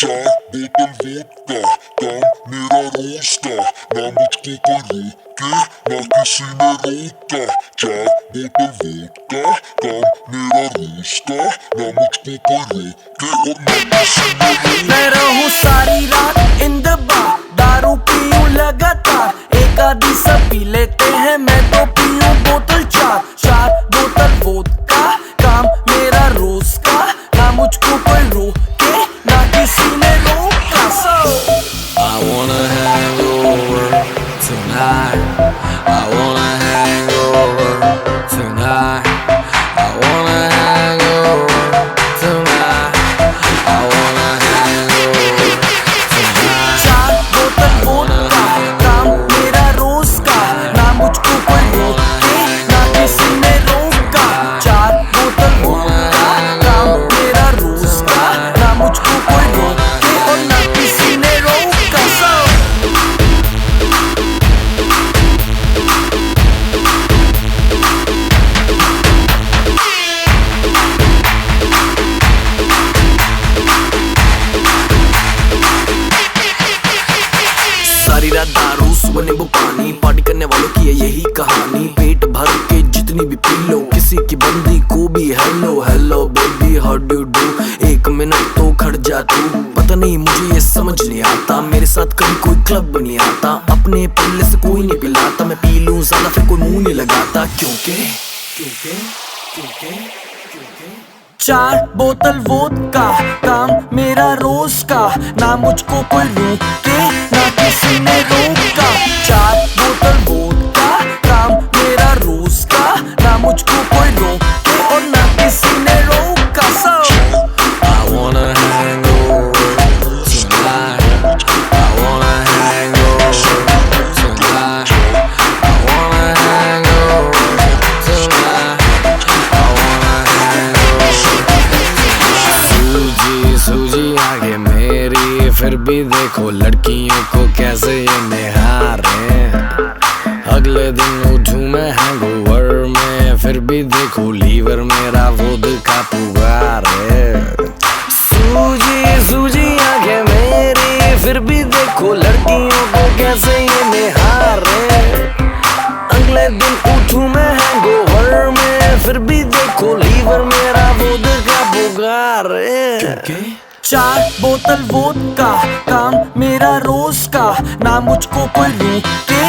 चार बोतल वोडका, काम मेरा रोज का, ना मुझको कोई रोके ना किसी ने रोका। चार बोतल वोडका, काम मेरा रोज का, ना मुझको कोई रोके और ना किसी ने रोका। मैं रहूं सारी रात इन द बार, दारू पीऊं लगातार, एक आधी सब पी लेते हैं, मैं तो पीऊं बोतल चार। चार बोतल वोडका, काम मेरा रोज का, ना मुझको कोई रोके ना किसी ने रोका। I wanna hang over tonight. I wanna hang over tonight. I wanna hang over tonight. I wanna hang over tonight. चार बोतल वोडका, काम मेरा रोज का, ना मुझको कोई रोके ना किसी ने रोका। चार बोतल वोडका, काम मेरा रोज का, ना मुझको कोई रोके और ना किसी ने रोका। सारी रात दारू सुबह नींबू पानी, पार्टी करने वालों की है यही कहानी। पेट भर के जितनी भी पी लो, किसी की बंदी को भी hello hello baby how do do. एक मिनट तो खड़ जा तू, पता नहीं मुझे ये समझ नहीं आता, मेरे साथ कभी कोई क्लब नहीं आता, अपने पल्ले से कोई नहीं पिलाता, मैं पी लूं ज्यादा फिर कोई मुंह नहीं लगाता। क्योंकि क्योंकि क्योंकि क्योंकि चार बोतल वोडका, काम मेरा रोज का, ना मुझको कोई रोके ना किसी ने रोका। चार बोतल वोडका, काम मेरा रोज का, ना मुझको कोई रोके और ना किसी ने रोका। I wanna hang over tonight. I wanna hang over tonight. I wanna hang over tonight. I wanna hang over. सूजी सूजी आगे मेरी, फिर भी देखो लड़कियों को कैसे ये निहारे। अगले दिन उठूं मैं हैंगओवर में, फिर भी देखो लीवर मेरा वोडका पुकार है। सूजी सूजी आंखें मेरी, फिर भी देखो लड़कियों को कैसे ये निहारे। अगले दिन उठूं मैं हैंगओवर में, फिर भी देखो लीवर मेरा वोडका पुकार है। चार बोतल वोडका, काम मेरा रोज का, ना मुझको कोई रोके